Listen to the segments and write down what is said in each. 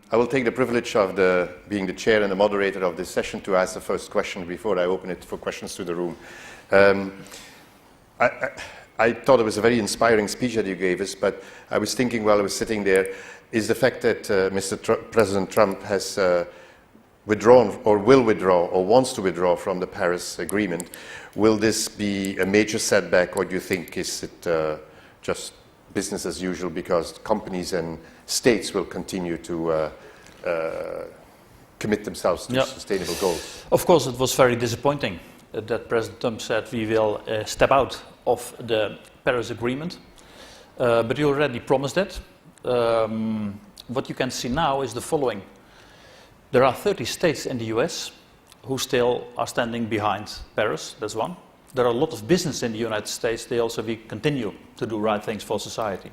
I will take the privilege of being the chair and the moderator of this session to ask the first question before I open it for questions to the room. I thought it was a very inspiring speech that you gave us, but I was thinking while I was sitting there, is the fact that President Trump has withdrawn or will withdraw or wants to withdraw from the Paris Agreement, will this be a major setback, or do you think is it just business as usual because companies and states will continue to commit themselves to sustainable goals? Of course, it was very disappointing that President Trump said we will step out of the Paris Agreement, but he already promised that. What you can see now is the following. There are 30 states in the US who still are standing behind Paris, that's one. There are a lot of business in the United States, they also continue to do right things for society.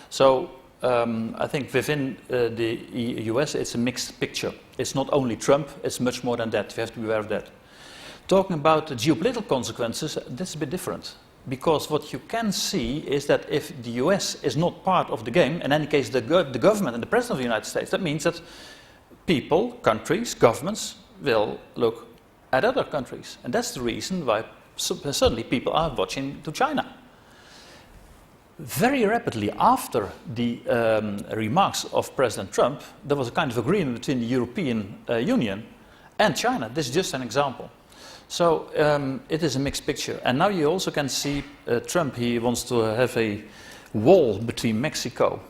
So I think within the US it's a mixed picture. It's not only Trump, it's much more than that, we have to be aware of that. Talking about the geopolitical consequences, that's a bit different. Because what you can see is that if the US is not part of the game, in any case the government and the President of the United States, that means that people, countries, governments will look at other countries. And that's the reason why suddenly people are watching to China. Very rapidly after the remarks of President Trump, there was a kind of agreement between the European Union and China. This is just an example. So it is a mixed picture. And now you also can see Trump, he wants to have a wall between Mexico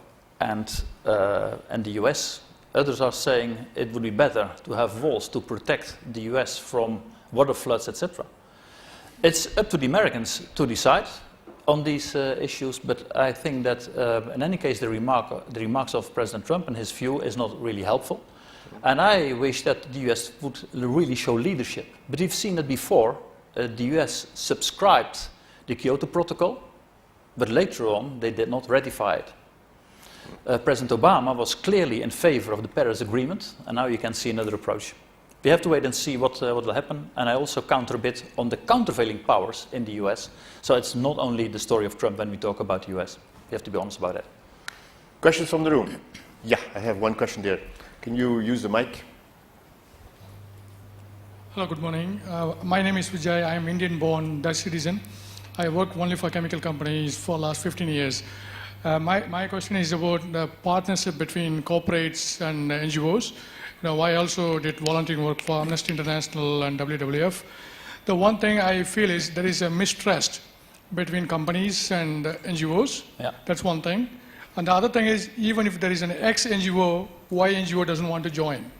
and the US. Others are saying it would be better to have walls to protect the US from water floods, etc. It's up to the Americans to decide on these issues, but I think that in any case the remarks of President Trump and his view is not really helpful. And I wish that the US would really show leadership. But we've seen it before. The US subscribed the Kyoto Protocol, but later on they did not ratify it. President Obama was clearly in favor of the Paris Agreement, and now you can see another approach. We have to wait and see what will happen, and I also counter a bit on the countervailing powers in the US. So it's not only the story of Trump when we talk about the US. We have to be honest about that. Questions from the room? Yeah, I have one question there. Can you use the mic? Hello, good morning. My name is Vijay. I am Indian-born Dutch citizen. I work only for chemical companies for the last 15 years. My question is about the partnership between corporates and NGOs. I also did volunteering work for Amnesty International and WWF. The one thing I feel is there is a mistrust between companies and NGOs. Yeah. That's one thing. And the other thing is, even if there is an ex-NGO, why NGO doesn't want to join?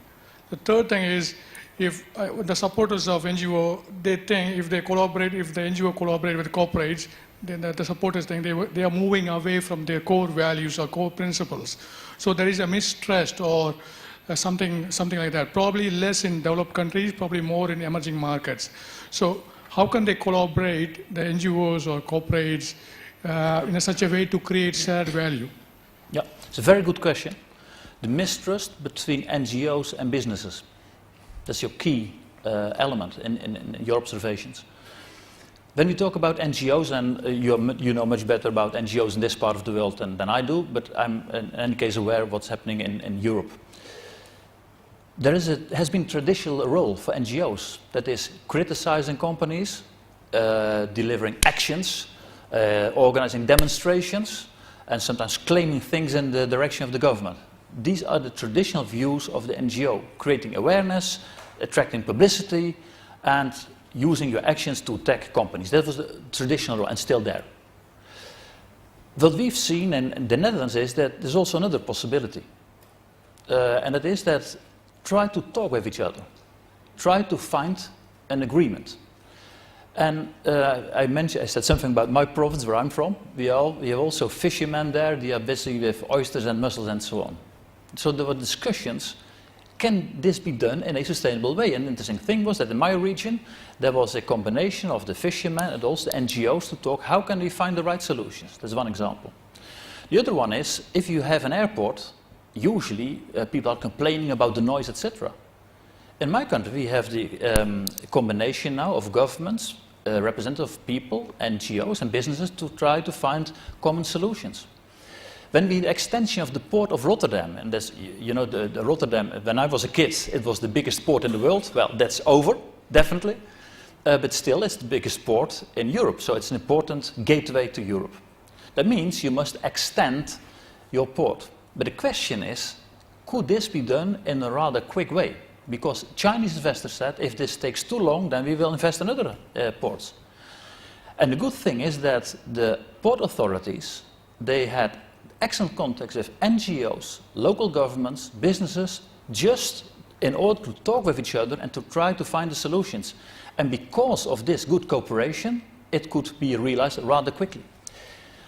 The third thing is, if the supporters of NGO, they think if they collaborate, if the NGO collaborate with corporates, then the supporters think they are moving away from their core values or core principles. So there is a mistrust or something like that. Probably less in developed countries, probably more in emerging markets. So how can they collaborate, the NGOs or corporates, in such a way to create shared value? Yeah, it's a very good question. The mistrust between NGOs and businesses. That's your key element in your observations. When we talk about NGOs, and you know much better about NGOs in this part of the world than I do, but I'm in any case aware of what's happening in Europe. There has been traditional role for NGOs, that is criticizing companies, delivering actions, organizing demonstrations, and sometimes claiming things in the direction of the government. These are the traditional views of the NGO, creating awareness, attracting publicity, and using your actions to attack companies. That was the traditional role, and still there. What we've seen in the Netherlands is that there's also another possibility. And that is that try to talk with each other. Try to find an agreement. And I said something about my province, where I'm from. We have also fishermen there. They are busy with oysters and mussels and so on. So there were discussions, can this be done in a sustainable way? And the interesting thing was that in my region, there was a combination of the fishermen and also the NGOs to talk, how can we find the right solutions? That's one example. The other one is, if you have an airport, usually people are complaining about the noise, etc. In my country, we have the combination now of governments, representative people, NGOs and businesses to try to find common solutions. When we the extension of the port of Rotterdam, and that's, you know, the Rotterdam, when I was a kid, it was the biggest port in the world. Well, that's over, definitely. But still, it's the biggest port in Europe, so it's an important gateway to Europe. That means you must extend your port. But the question is, could this be done in a rather quick way? Because Chinese investors said, if this takes too long, then we will invest in other ports. And the good thing is that the port authorities, they had excellent contacts with NGOs, local governments, businesses, just in order to talk with each other and to try to find the solutions. And because of this good cooperation, it could be realized rather quickly.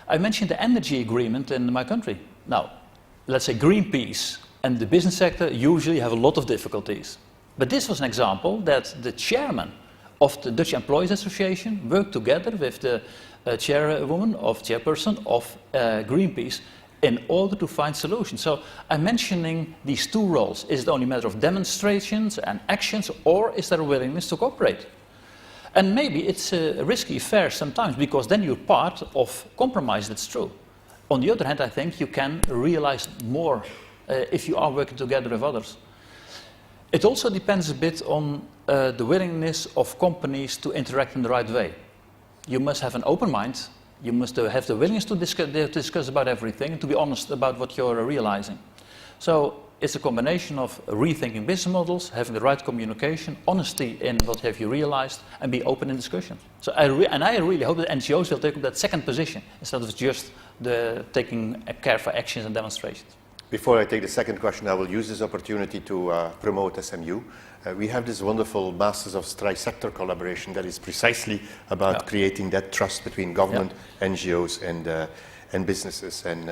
I mentioned the energy agreement in my country. Now, let's say Greenpeace and the business sector usually have a lot of difficulties. But this was an example that the chairman of the Dutch Employees Association worked together with the chairperson of Greenpeace in order to find solutions. So I'm mentioning these two roles. Is it only a matter of demonstrations and actions, or is there a willingness to cooperate? And maybe it's a risky affair sometimes, because then you're part of compromise, that's true. On the other hand, I think you can realize more if you are working together with others. It also depends a bit on the willingness of companies to interact in the right way. You must have an open mind. You must have the willingness to discuss about everything and to be honest about what you're realizing. So it's a combination of rethinking business models, having the right communication, honesty in what have you realized, and be open in discussion. So I really hope that NGOs will take up that second position instead of just taking care for actions and demonstrations. Before I take the second question, I will use this opportunity to promote SMU. We have this wonderful Masters of Tri-Sector collaboration that is precisely about creating that trust between government, NGOs, and businesses. And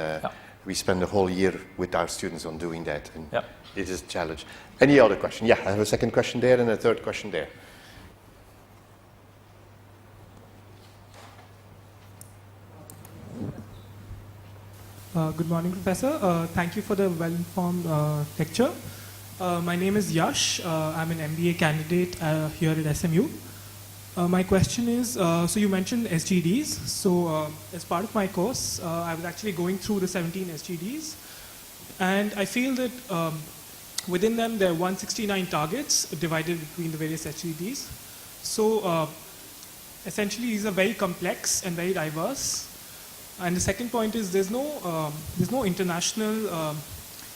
we spend the whole year with our students on doing that. And it is a challenge. Any other question? Yeah, I have a second question there and a third question there. Good morning, Professor. Thank you for the well-informed lecture. My name is Yash. I'm an MBA candidate here at SMU. My question is, so you mentioned SGDs. So as part of my course, I was actually going through the 17 SGDs. And I feel that within them, there are 169 targets divided between the various SGDs. So essentially, these are very complex and very diverse. And the second point is there's no international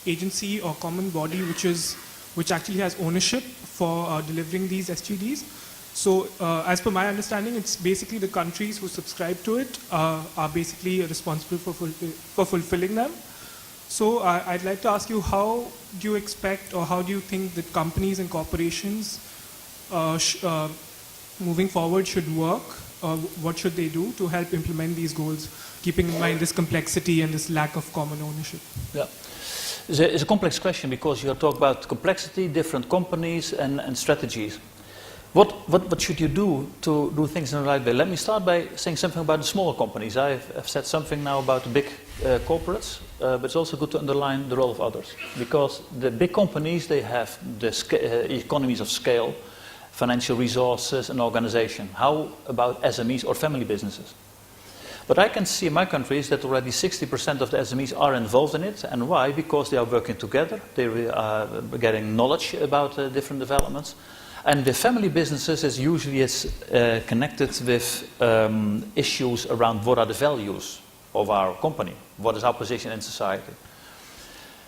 agency or common body which actually has ownership for delivering these SGDs. So as per my understanding, it's basically the countries who subscribe to it are basically responsible for fulfilling them. So I'd like to ask you, how do you expect or how do you think that companies and corporations moving forward should work? What should they do to help implement these goals, keeping in mind this complexity and this lack of common ownership? Yeah, it's a complex question because you talk about complexity, different companies and strategies. What should you do to do things in the right way? Let me start by saying something about the smaller companies. I've said something now about the big corporates, but it's also good to underline the role of others. Because the big companies, they have the economies of scale, financial resources and organization. How about SMEs or family businesses? What I can see in my country is that already 60% of the SMEs are involved in it. And why? Because they are working together. They are getting knowledge about different developments. And the family businesses is usually connected with issues around what are the values of our company? What is our position in society?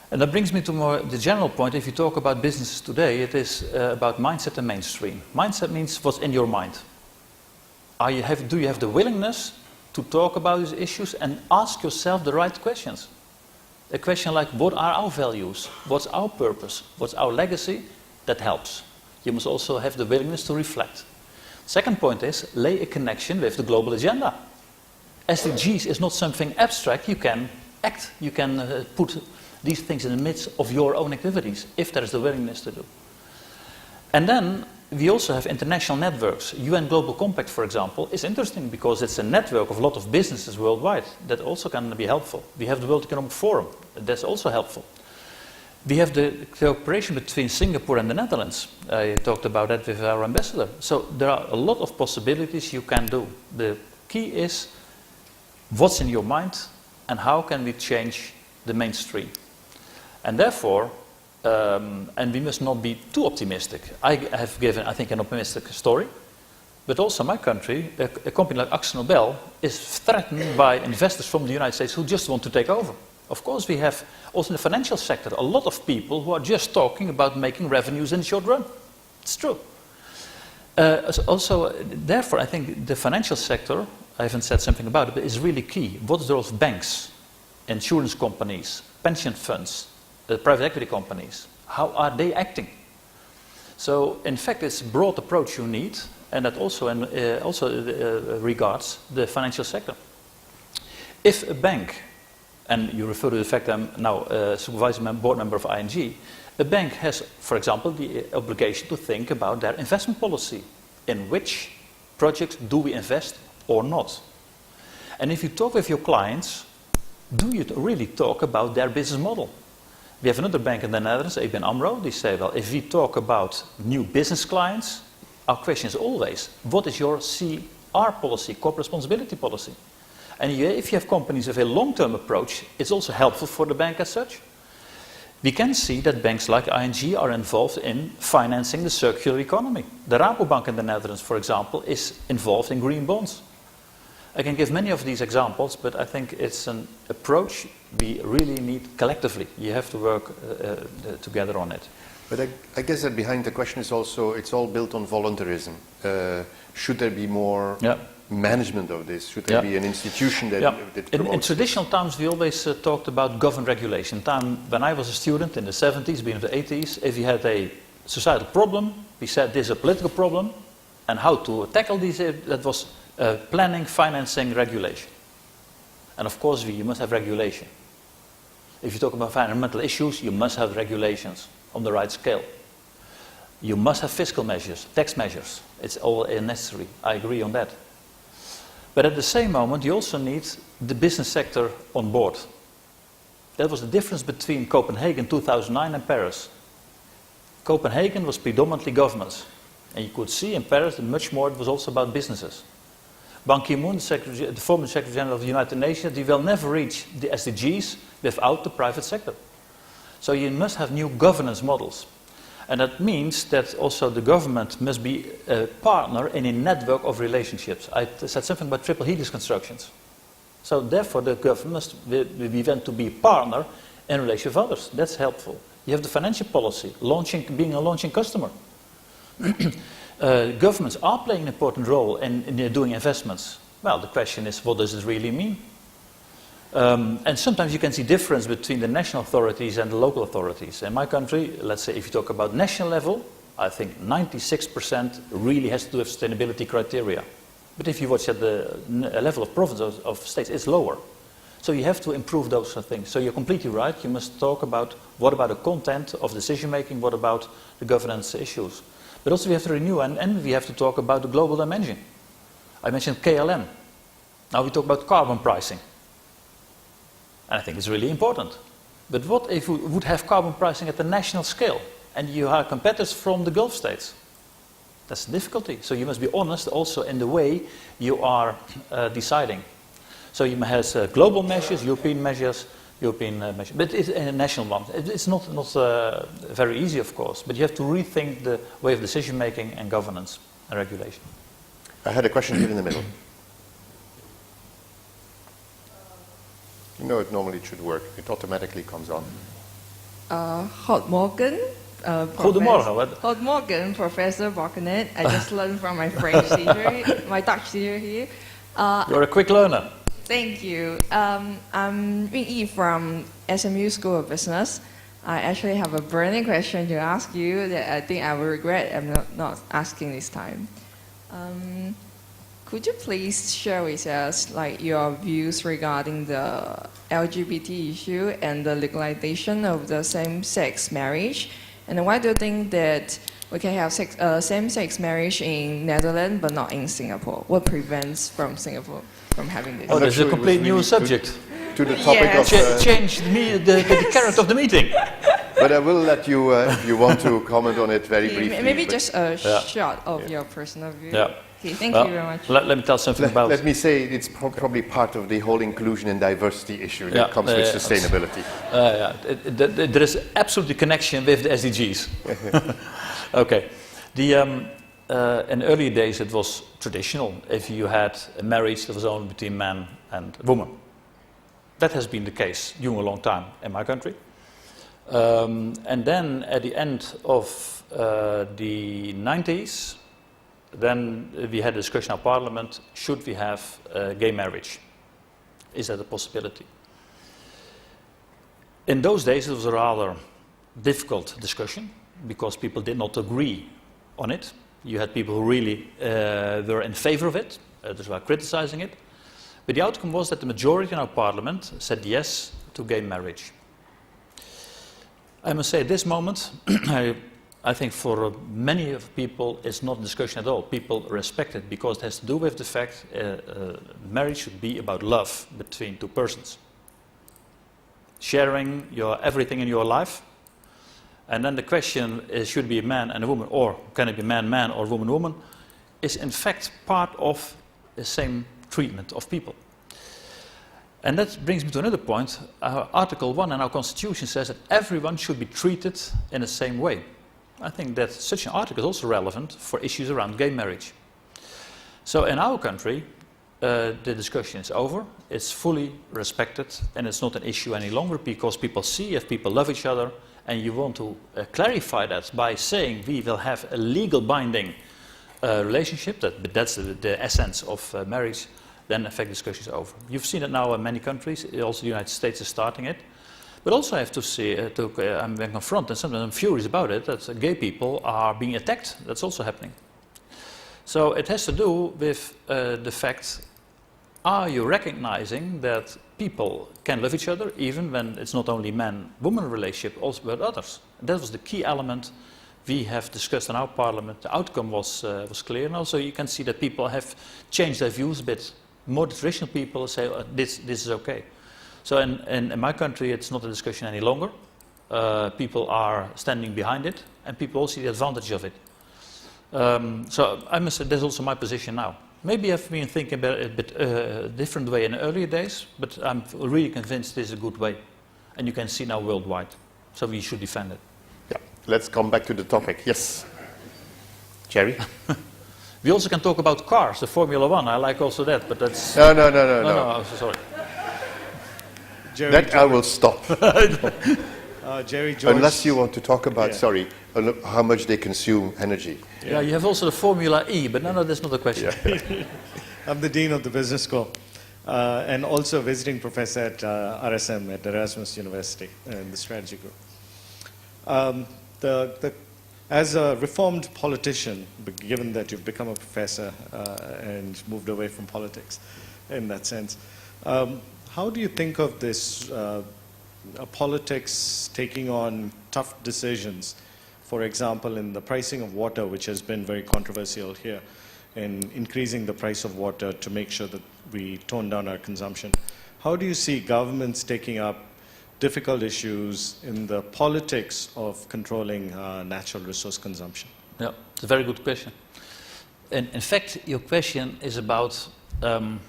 And that brings me to the general point. If you talk about businesses today, it is about mindset and mainstream. Mindset means what's in your mind. Do you have the willingness to talk about these issues and ask yourself the right questions? A question like, what are our values? What's our purpose? What's our legacy? That helps. You must also have the willingness to reflect. Second point is, lay a connection with the global agenda. SDGs is not something abstract. You can act. You can put these things in the midst of your own activities, if there is the willingness to do. And then we also have international networks. UN Global Compact, for example, is interesting because it's a network of a lot of businesses worldwide. That also can be helpful. We have the World Economic Forum. That's also helpful. We have the cooperation between Singapore and the Netherlands. I talked about that with our ambassador. So there are a lot of possibilities you can do. The key is what's in your mind and how can we change the mainstream. And therefore, and we must not be too optimistic. I have given, I think, an optimistic story, but also my country, a company like AkzoNobel, is threatened by investors from the United States who just want to take over. Of course, we have also in the financial sector a lot of people who are just talking about making revenues in the short run. It's true. Also, therefore, I think the financial sector, I haven't said something about it, but is really key. What is the role of banks, insurance companies, pension funds, private equity companies? How are they acting? So, in fact, it's a broad approach you need, and that also, regards the financial sector. If a bank, and you refer to the fact I'm now a supervisory board member of ING, a bank has, for example, the obligation to think about their investment policy. In which projects do we invest or not? And if you talk with your clients, do you really talk about their business model? We have another bank in the Netherlands, ABN AMRO, they say, well, if we talk about new business clients, our question is always, what is your CR policy, corporate responsibility policy? And if you have companies with a long-term approach, it's also helpful for the bank as such. We can see that banks like ING are involved in financing the circular economy. The Rabobank in the Netherlands, for example, is involved in green bonds. I can give many of these examples, but I think it's an approach we really need collectively. You have to work together on it. But I guess that behind the question is also, it's all built on voluntarism. Should there be more management of this? Should there be an institution that, that promotes in traditional times, we always talked about government regulation. When I was a student in the 70s, beginning of the 80s, if you had a societal problem, we said this is a political problem, and how to tackle these, that was planning, financing, regulation. And of course, you must have regulation. If you talk about environmental issues, you must have regulations on the right scale. You must have fiscal measures, tax measures. It's all necessary. I agree on that. But at the same moment, you also need the business sector on board. That was the difference between Copenhagen 2009 and Paris. Copenhagen was predominantly governments. And you could see in Paris that much more it was also about businesses. Ban Ki-moon, the former Secretary General of the United Nations, he will never reach the SDGs without the private sector. So you must have new governance models. And that means that also the government must be a partner in a network of relationships. I said something about triple helix constructions. So therefore the government must be meant to be a partner in relation with others. That's helpful. You have the financial policy, being a launching customer. Governments are playing an important role in doing investments. Well, the question is, what does it really mean? And sometimes you can see difference between the national authorities and the local authorities. In my country, let's say if you talk about national level, I think 96% really has to do with sustainability criteria. But if you watch at the level of provinces, of states, it's lower. So you have to improve those things. So you're completely right. You must talk about what about the content of decision making, what about the governance issues. But also we have to renew and we have to talk about the global dimension. I mentioned KLM. Now we talk about carbon pricing. And I think it's really important. But what if we would have carbon pricing at the national scale and you have competitors from the Gulf states? That's the difficulty. So you must be honest also in the way you are deciding. So you have global measures, European measures, but it's a national one. It's not very easy, of course, but you have to rethink the way of decision making and governance and regulation. I had a question here in the middle. You know, it should work. It automatically comes on. Goedemorgen. Goedemorgen, Professor Balkenende. I just learned from my French teacher, my Dutch teacher here. You're a quick learner. Thank you. I'm Yi from SMU School of Business. I actually have a burning question to ask you that I think I will regret I'm not asking this time. Could you please share with us your views regarding the LGBT issue and the legalization of the same-sex marriage? And why do you think that we can have same-sex marriage in Netherlands but not in Singapore? What prevents from Singapore from having this? Oh, that's a complete new subject. To the topic of... Change the character of the meeting. But I will let you, if you want to comment on it very briefly. Maybe just a shot of your personal view. Yeah. Okay, thank Well, you very much. let me tell something about... Let me say it's probably part of the whole inclusion and diversity issue that comes with sustainability. There is absolutely connection with the SDGs. Okay. In earlier days it was traditional. If you had a marriage that was only between man and woman. That has been the case during a long time in my country. And then at the end of the 90s, then we had a discussion in our parliament, should we have gay marriage? Is that a possibility? In those days it was a rather difficult discussion because people did not agree on it. You had people who really were in favor of it, others were criticizing it. But the outcome was that the majority in our parliament said yes to gay marriage. I must say at this moment, I think for many of people it's not a discussion at all. People respect it because it has to do with the fact marriage should be about love between two persons. Sharing your everything in your life. And then the question is, should it be a man and a woman, or can it be man or woman, is in fact part of the same treatment of people. And that brings me to another point. Article 1 in our Constitution says that everyone should be treated in the same way. I think that such an article is also relevant for issues around gay marriage. So in our country, the discussion is over, it's fully respected, and it's not an issue any longer because people see if people love each other, and you want to clarify that by saying we will have a legal binding relationship, but that's the essence of marriage, then in fact discussion is over. You've seen it now in many countries, also the United States is starting it. But also I have to say, I'm being confronted, and sometimes I'm furious about it, that gay people are being attacked. That's also happening. So it has to do with the fact, are you recognizing that people can love each other even when it's not only man-woman relationship, also with others? And that was the key element we have discussed in our parliament. The outcome was clear, and also you can see that people have changed their views a bit. More traditional people say this is okay. So in my country it's not a discussion any longer. People are standing behind it, and people all see the advantage of it. So I must say that's also my position now. Maybe I've been thinking about it a bit different way in earlier days, but I'm really convinced this is a good way. And you can see now worldwide. So we should defend it. Yeah. Let's come back to the topic. Yes. Jerry? We also can talk about cars, the Formula One. I like also that, but that's... No. No, I'm so sorry. Jerry, That I will stop. Jerry George. Unless you want to talk about, how much they consume energy. Yeah, you have also the Formula E, but no, that's not a question. Yeah. I'm the Dean of the Business School and also a visiting professor at RSM at Erasmus University in the strategy group. As a reformed politician, given that you've become a professor and moved away from politics in that sense, how do you think of this politics taking on tough decisions? For example, in the pricing of water, which has been very controversial here, in increasing the price of water to make sure that we tone down our consumption. How do you see governments taking up difficult issues in the politics of controlling natural resource consumption? Yeah, it's a very good question. And in fact, your question is about, do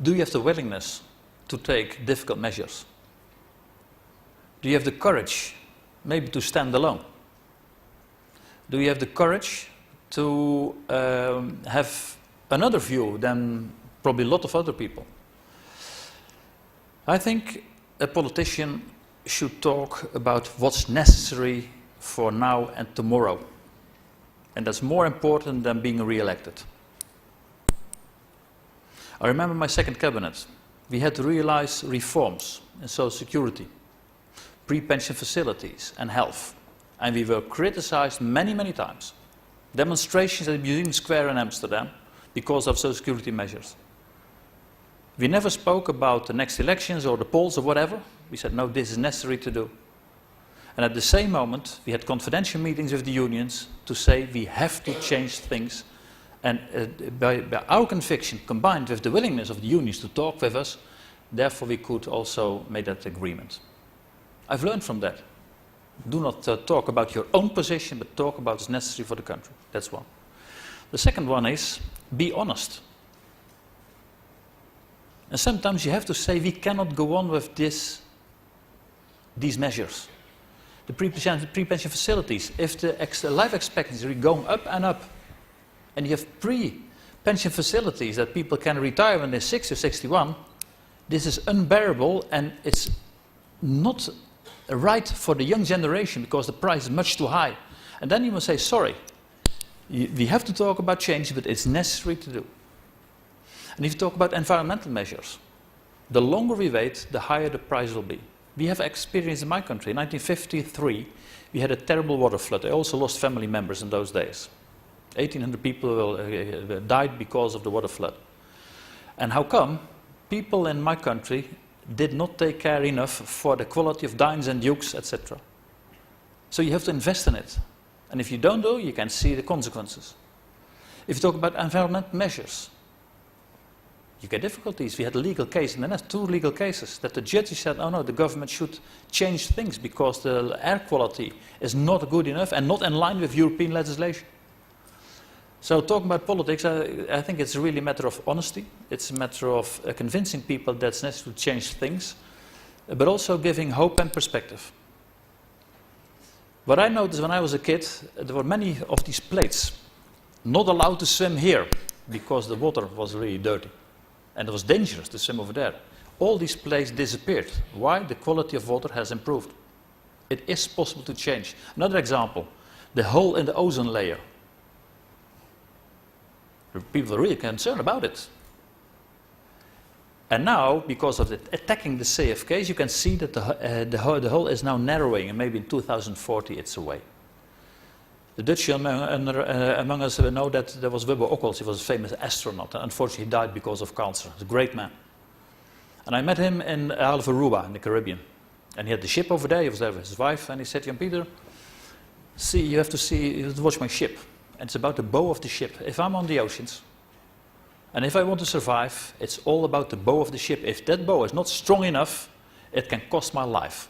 you have the willingness to take difficult measures? Do you have the courage maybe to stand alone? Do you have the courage to have another view than probably a lot of other people? I think a politician should talk about what's necessary for now and tomorrow. And that's more important than being re-elected. I remember my second cabinet. We had to realize reforms in social security, pre-pension facilities and health. And we were criticized many, many times. Demonstrations at Museum Square in Amsterdam because of social security measures. We never spoke about the next elections or the polls or whatever. We said, no, this is necessary to do. And at the same moment, we had confidential meetings with the unions to say we have to change things. And by our conviction, combined with the willingness of the unions to talk with us, therefore we could also make that agreement. I've learned from that. Do not talk about your own position, but talk about what's necessary for the country. That's one. The second one is, be honest. And sometimes you have to say, we cannot go on with these measures. The pre-pension facilities, if the life expectancy is going up and up, and you have pre-pension facilities that people can retire when they're 60 or 61, this is unbearable, and it's not right for the young generation because the price is much too high. And then you must say, sorry, we have to talk about change, but it's necessary to do. And if you talk about environmental measures, the longer we wait, the higher the price will be. We have experience in my country. In 1953, we had a terrible water flood. I also lost family members in those days. 1,800 people died because of the water flood. And how come? People in my country did not take care enough for the quality of dines and dukes, etc. So you have to invest in it. And if you don't do, you can see the consequences. If you talk about environmental measures, you get difficulties. We had a legal case, and then there's 2 legal cases that the judge said, oh no, the government should change things because the air quality is not good enough and not in line with European legislation. So talking about politics, I think it's really a matter of honesty. It's a matter of convincing people that it's necessary to change things, but also giving hope and perspective. What I noticed when I was a kid, there were many of these plates not allowed to swim here because the water was really dirty. And it was dangerous to swim over there. All these places disappeared. Why? The quality of water has improved. It is possible to change. Another example, the hole in the ozone layer. People are really concerned about it. And now, because of attacking the CFKs, you can see that the hole is now narrowing, and maybe in 2040 it's away. The Dutch among us know that there was Wubbo Ockels. He was a famous astronaut, and unfortunately he died because of cancer. He was a great man. And I met him in Isle of Aruba in the Caribbean. And he had the ship over there. He was there with his wife, and he said, Jan Peter, you have to watch my ship. And it's about the bow of the ship. If I'm on the oceans, and if I want to survive, it's all about the bow of the ship. If that bow is not strong enough, it can cost my life.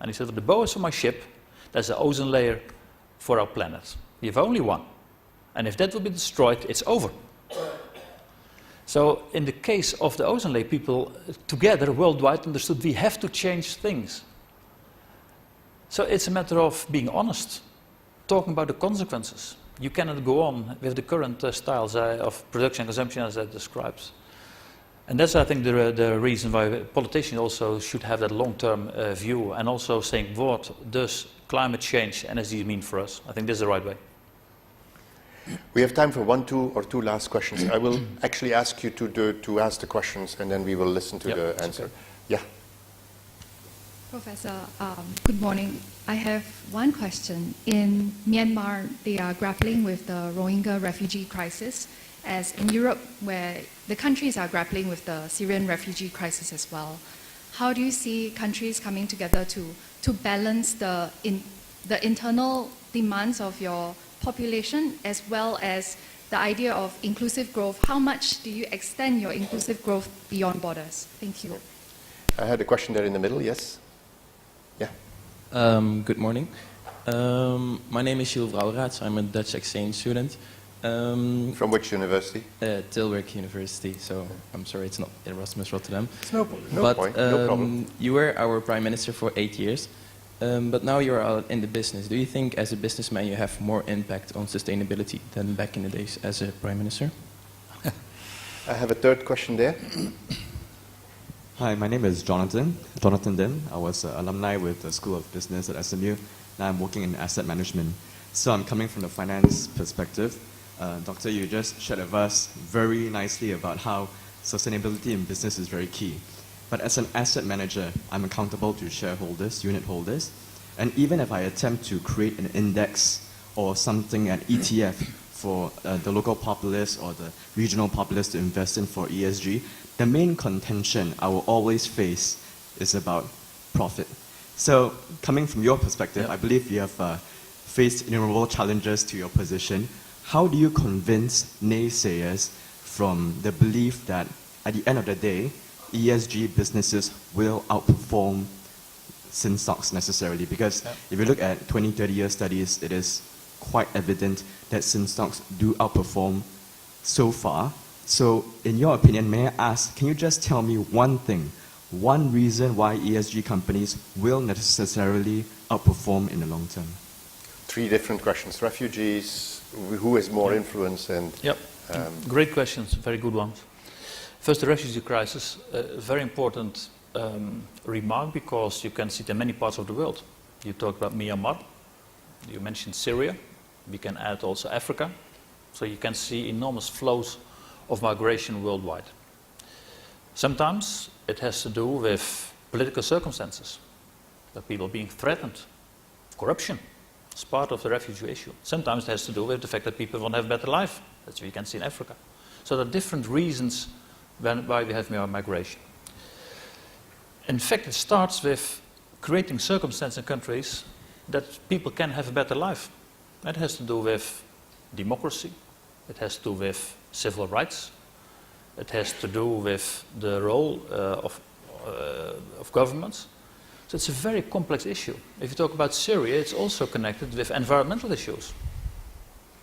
And he said, well, the bow is for my ship. There's the ozone layer for our planet. We have only one. And if that will be destroyed, it's over. So in the case of the ozone layer, people together worldwide understood we have to change things. So it's a matter of being honest, talking about the consequences. You cannot go on with the current styles of production and consumption as I described. And that's, I think, the reason why politicians also should have that long-term view, and also saying, what does climate change and energy mean for us? I think this is the right way. We have time for two last questions. I will actually ask you to ask the questions, and then we will listen to the answer. Okay. Yeah. Professor, good morning. I have one question. In Myanmar, they are grappling with the Rohingya refugee crisis, as in Europe, where the countries are grappling with the Syrian refugee crisis as well. How do you see countries coming together to balance the internal demands of your population as well as the idea of inclusive growth? How much do you extend your inclusive growth beyond borders? Thank you. I had a question there in the middle, yes? Yeah. Good morning. My name is Gilles Brouweraerts. I'm a Dutch exchange student. From which university? Tilburg University, so I'm sorry it's not Erasmus Rotterdam. No problem. You were our Prime Minister for 8 years, but now you're out in the business. Do you think as a businessman you have more impact on sustainability than back in the days as a Prime Minister? I have a third question there. Hi, my name is Jonathan Din. I was an alumni with the School of Business at SMU. Now I'm working in asset management. So I'm coming from the finance perspective. Doctor, you just shared with us very nicely about how sustainability in business is very key. But as an asset manager, I'm accountable to shareholders, unit holders. And even if I attempt to create an index or something, an ETF for the local populace or the regional populace to invest in for ESG, the main contention I will always face is about profit. So coming from your perspective, I believe you have faced innumerable challenges to your position. How do you convince naysayers from the belief that at the end of the day, ESG businesses will outperform sin stocks necessarily? Because if you look at 20, 30-year studies, it is quite evident that sin stocks do outperform so far. So in your opinion, may I ask, can you just tell me one thing, one reason why ESG companies will necessarily outperform in the long term? 3 different questions. Refugees, who has more influence, and Yep. Great questions, very good ones. First, the refugee crisis, a very important remark, because you can see it in many parts of the world. You talked about Myanmar, you mentioned Syria, we can add also Africa. So you can see enormous flows of migration worldwide. Sometimes it has to do with political circumstances, that people are being threatened, corruption. It's part of the refugee issue. Sometimes it has to do with the fact that people want to have a better life. That's what you can see in Africa. So there are different reasons why we have more migration. In fact, it starts with creating circumstances in countries that people can have a better life. That has to do with democracy. It has to do with civil rights. It has to do with the role of governments. So it's a very complex issue. If you talk about Syria, it's also connected with environmental issues.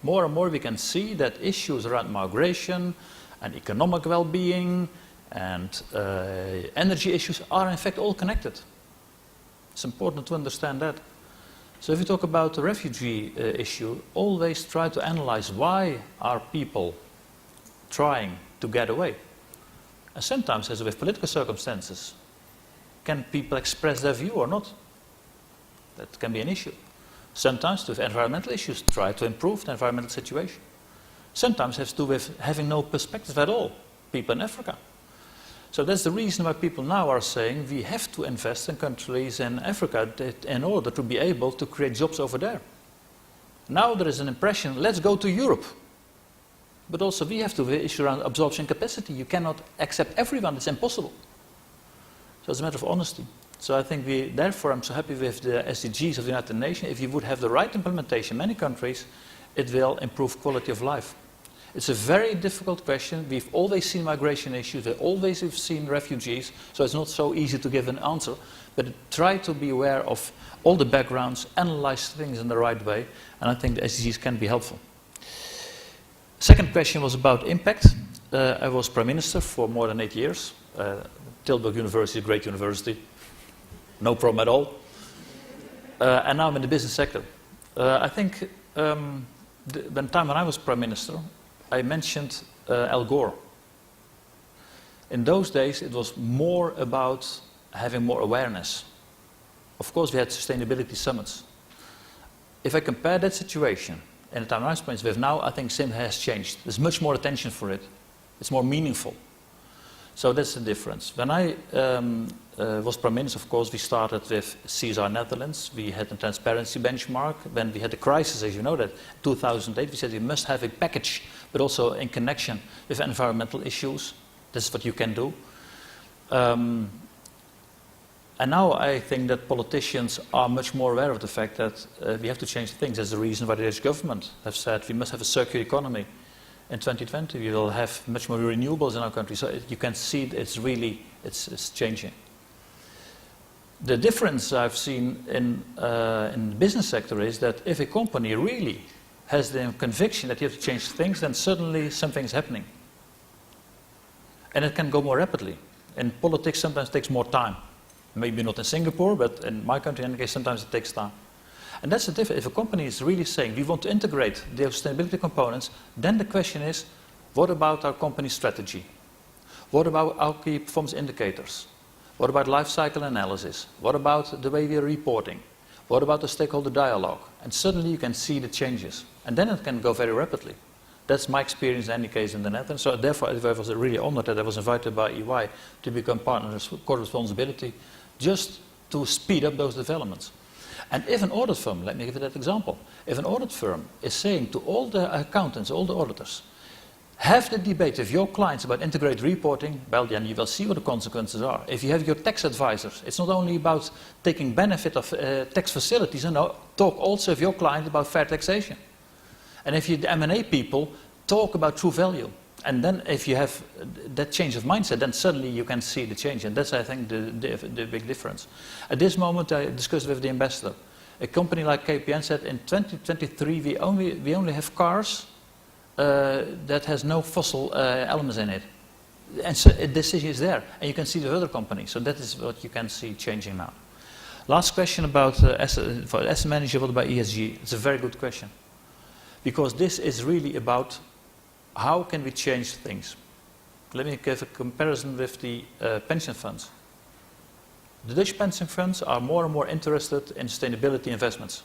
More and more we can see that issues around migration and economic well-being and energy issues are in fact all connected. It's important to understand that. So if you talk about the refugee issue, always try to analyze why are people trying to get away. And sometimes, as with political circumstances, can people express their view or not? That can be an issue. Sometimes with environmental issues, try to improve the environmental situation. Sometimes it has to do with having no perspective at all, people in Africa. So that's the reason why people now are saying we have to invest in countries in Africa in order to be able to create jobs over there. Now there is an impression, let's go to Europe. But also we have to issue around absorption capacity. You cannot accept everyone, it's impossible. So it's a matter of honesty. So I think therefore I'm so happy with the SDGs of the United Nations. If you would have the right implementation in many countries, it will improve quality of life. It's a very difficult question. We've always seen migration issues, we've always seen refugees, so it's not so easy to give an answer. But try to be aware of all the backgrounds, analyze things in the right way, and I think the SDGs can be helpful. Second question was about impact. I was Prime Minister for more than 8 years. Tilburg University is a great university. No problem at all. And now I'm in the business sector. I think the time when I was Prime Minister, I mentioned Al Gore. In those days, it was more about having more awareness. Of course, we had sustainability summits. If I compare that situation in the time I was Prime Minister with now, I think something has changed. There's much more attention for it. It's more meaningful. So that's the difference. When I was Prime Minister, of course, we started with CSR Netherlands. We had a transparency benchmark. When we had the crisis, as you know, that 2008, we said we must have a package, but also in connection with environmental issues. This is what you can do. And now I think that politicians are much more aware of the fact that we have to change things. That's the reason why the Dutch government have said we must have a circular economy. In 2020, we will have much more renewables in our country. So you can see it's really, it's changing. The difference I've seen in the business sector is that if a company really has the conviction that you have to change things, then suddenly something's happening. And it can go more rapidly. In politics, sometimes it takes more time. Maybe not in Singapore, but in my country, in any case, sometimes it takes time. And that's the difference. If a company is really saying we want to integrate the sustainability components, then the question is, what about our company strategy? What about our key performance indicators? What about life cycle analysis? What about the way we are reporting? What about the stakeholder dialogue? And suddenly you can see the changes. And then it can go very rapidly. That's my experience in any case in the Netherlands. So therefore I was really honored that I was invited by EY to become partner of corporate responsibility just to speed up those developments. And if an audit firm, let me give you that example, if an audit firm is saying to all the accountants, all the auditors, have the debate with your clients about integrated reporting, well then you will see what the consequences are. If you have your tax advisors, it's not only about taking benefit of tax facilities, no, talk also with your client about fair taxation. And if you the M&A people, talk about true value. And then if you have that change of mindset, then suddenly you can see the change. And that's, I think, the big difference. At this moment, I discussed with the ambassador. A company like KPN said in 2023 we only have cars that has no fossil elements in it. And so a decision is there, and you can see the other companies. So that is what you can see changing now. Last question about for asset manager, what about ESG? It's a very good question, because this is really about how can we change things. Let me give a comparison with the pension funds. The Dutch pension funds are more and more interested in sustainability investments,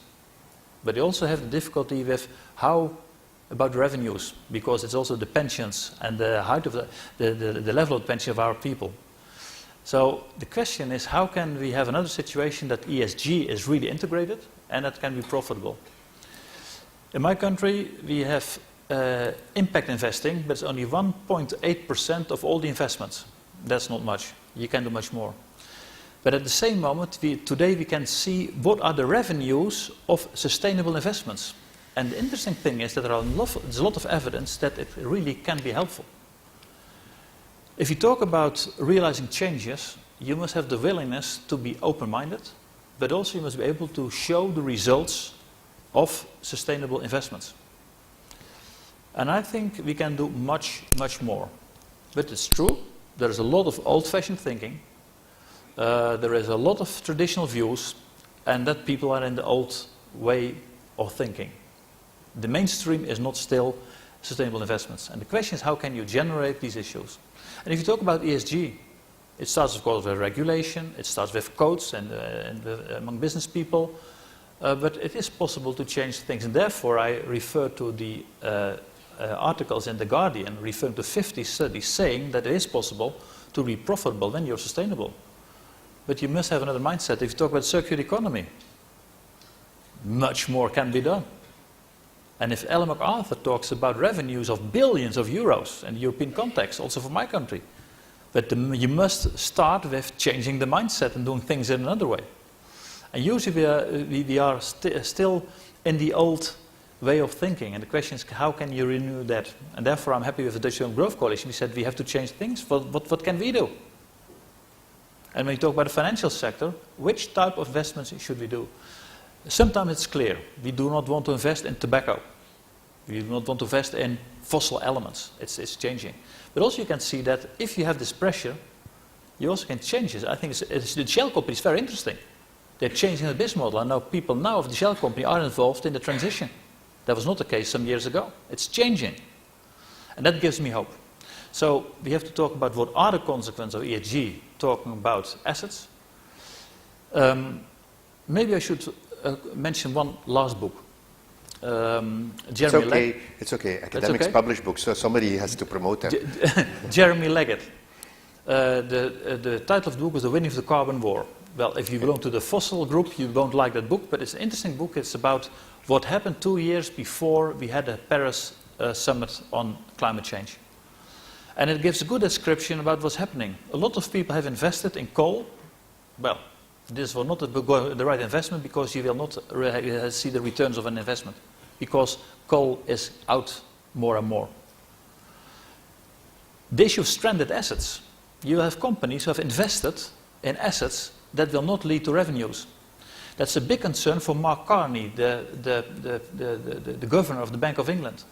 but they also have the difficulty with how about revenues, because it's also the pensions and the height of the level of pension of our people. So the question is, how can we have another situation that ESG is really integrated and that can be profitable? In my country, we have impact investing, but it's only 1.8% of all the investments. That's not much. You can do much more. But at the same moment, today we can see what are the revenues of sustainable investments. And the interesting thing is that there's a lot of evidence that it really can be helpful. If you talk about realizing changes, you must have the willingness to be open-minded, but also you must be able to show the results of sustainable investments. And I think we can do much, much more. But it's true, there is a lot of old-fashioned thinking, there is a lot of traditional views, and that people are in the old way of thinking. The mainstream is not still sustainable investments. And the question is, how can you generate these issues? And if you talk about ESG, it starts, of course, with regulation, it starts with codes and among business people, but it is possible to change things. And therefore, I refer to the articles in The Guardian, referring to 50 studies saying that it is possible to be profitable when you're sustainable. But you must have another mindset. If you talk about circular economy, much more can be done. And if Ellen MacArthur talks about revenues of billions of euros in the European context, also for my country, but you must start with changing the mindset and doing things in another way. And usually we are still in the old way of thinking, and the question is, how can you renew that? And therefore I'm happy with the Dutch Young Growth Coalition. We said we have to change things. What can we do? And when you talk about the financial sector, which type of investments should we do? Sometimes it's clear. We do not want to invest in tobacco. We do not want to invest in fossil elements. It's changing. But also you can see that if you have this pressure, you also can change it. I think the Shell company is very interesting. They're changing the business model. I know people now of the Shell company are involved in the transition. That was not the case some years ago. It's changing. And that gives me hope. So we have to talk about what are the consequences of ESG, talking about assets. Maybe I should mention one last book. Jeremy It's okay. Academics publish books, so somebody has to promote them. Jeremy Leggett. The title of the book is The Winning of the Carbon War. Well, if you belong to the fossil group, you won't like that book, but it's an interesting book. It's about what happened 2 years before we had the Paris summit on climate change. And it gives a good description about what's happening. A lot of people have invested in coal. Well, this was not the right investment because you will not see the returns of an investment, because coal is out more and more. The issue of stranded assets. You have companies who have invested in assets that will not lead to revenues. That's a big concern for Mark Carney, the governor of the Bank of England.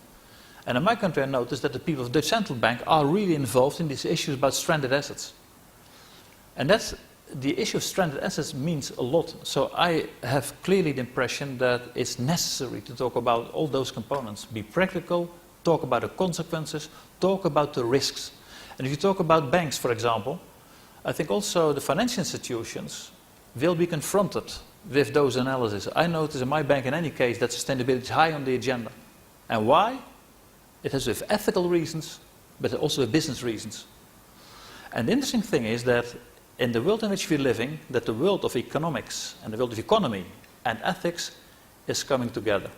And in my country I noticed that the people of the Dutch Central Bank are really involved in these issues about stranded assets. And that's the issue of stranded assets means a lot. So I have clearly the impression that it's necessary to talk about all those components. Be practical, talk about the consequences, talk about the risks. And if you talk about banks, for example, I think also the financial institutions will be confronted with those analyses. I notice in my bank, in any case, that sustainability is high on the agenda. And why? It has with ethical reasons, but also with business reasons. And the interesting thing is that in the world in which we're living, that the world of economics and the world of economy and ethics is coming together.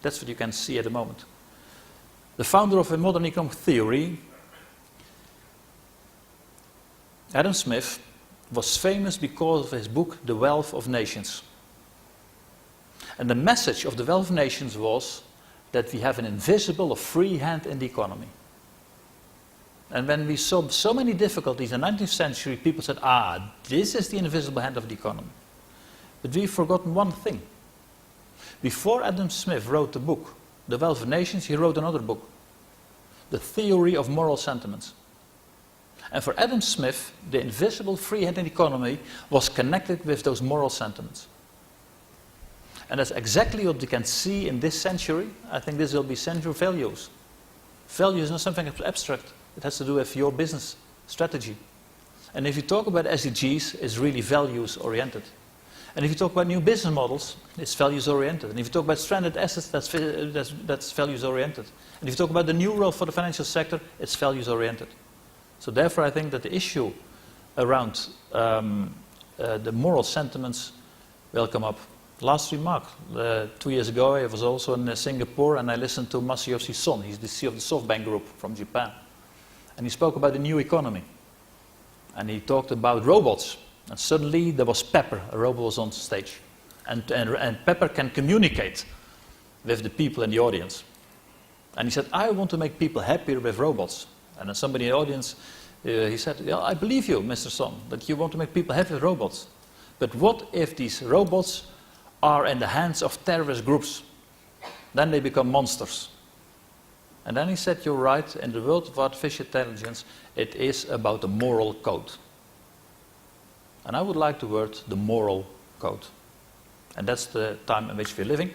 That's what you can see at the moment. The founder of a modern economic theory, Adam Smith, was famous because of his book, The Wealth of Nations. And the message of The Wealth of Nations was that we have an invisible or free hand in the economy. And when we saw so many difficulties in the 19th century, people said, this is the invisible hand of the economy. But we've forgotten one thing. Before Adam Smith wrote the book, The Wealth of Nations, he wrote another book, The Theory of Moral Sentiments. And for Adam Smith, the invisible free-handed economy was connected with those moral sentiments. And that's exactly what we can see in this century. I think this will be central values. Value is not something abstract. It has to do with your business strategy. And if you talk about SDGs, it's really values-oriented. And if you talk about new business models, it's values-oriented. And if you talk about stranded assets, that's values-oriented. And if you talk about the new role for the financial sector, it's values-oriented. So therefore, I think that the issue around the moral sentiments will come up. Last remark, 2 years ago I was also in Singapore and I listened to Masayoshi Son. He's the CEO of the SoftBank Group from Japan. And he spoke about the new economy. And he talked about robots. And suddenly there was Pepper, a robot was on stage. And Pepper can communicate with the people in the audience. And he said, I want to make people happier with robots. And then somebody in the audience, he said, yeah, I believe you, Mr. Son, that you want to make people happy with robots. But what if these robots are in the hands of terrorist groups? Then they become monsters. And then he said, you're right, in the world of artificial intelligence, it is about the moral code. And I would like the word, the moral code. And that's the time in which we're living.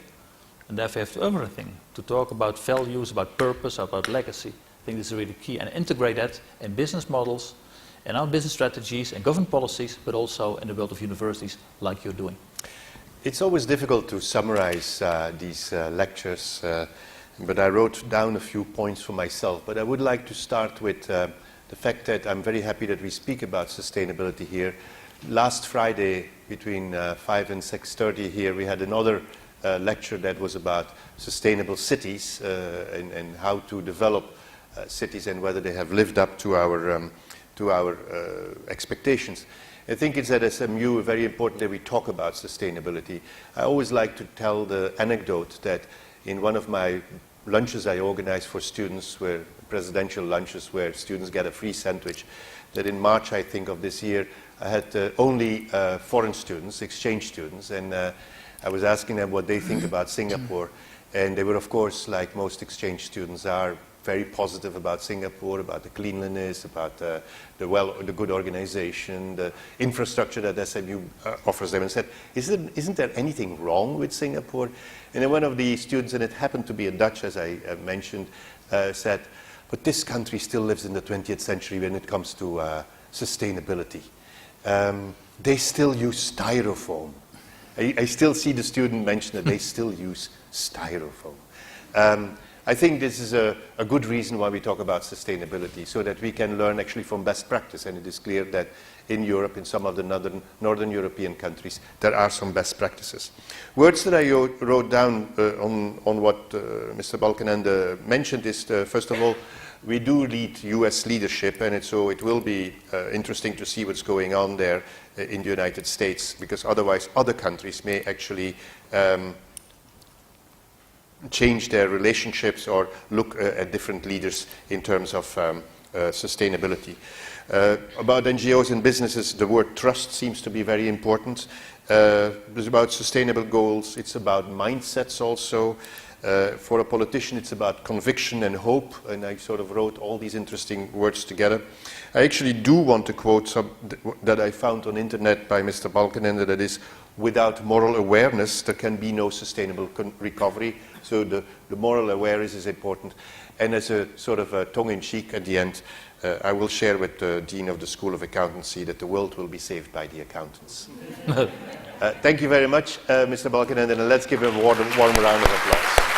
And therefore we have to everything, to talk about values, about purpose, about legacy. I think this is really key. And integrate that in business models, in our business strategies, and government policies, but also in the world of universities, like you're doing. It's always difficult to summarize these lectures, but I wrote down a few points for myself. But I would like to start with the fact that I'm very happy that we speak about sustainability here. Last Friday, between 5 and 6:30 here, we had another lecture that was about sustainable cities and how to develop cities and whether they have lived up to our expectations. I think it's at SMU very important that we talk about sustainability. I always like to tell the anecdote that in one of my lunches I organize for students, where presidential lunches where students get a free sandwich, that in March, I think, of this year, I had only foreign students, exchange students, and I was asking them what they think about Singapore. And they were, of course, like most exchange students are, very positive about Singapore, about the cleanliness, about the good organization, the infrastructure that SMU offers them, and said, isn't there anything wrong with Singapore? And then one of the students, and it happened to be a Dutch, as I mentioned, said, but this country still lives in the 20th century when it comes to sustainability. They still use styrofoam. I still see the student mention that they still use styrofoam. I think this is a good reason why we talk about sustainability, so that we can learn actually from best practice. And it is clear that in Europe, in some of the northern European countries, there are some best practices. Words that I wrote down on what Mr. Balkenende mentioned is, first of all, we do lead US leadership, and so it will be interesting to see what's going on there in the United States, because otherwise other countries may actually change their relationships or look at different leaders in terms of sustainability. About NGOs and businesses, the word trust seems to be very important. It's about sustainable goals, it's about mindsets also. For a politician, it's about conviction and hope, and I sort of wrote all these interesting words together. I actually do want to quote some that I found on internet by Mr. Balkenende, that is, without moral awareness, there can be no sustainable recovery. So the moral awareness is important. And as a sort of a tongue-in-cheek at the end, I will share with the Dean of the School of Accountancy that the world will be saved by the accountants. Thank you very much, Mr. Balkenende, and let's give him a warm round of applause.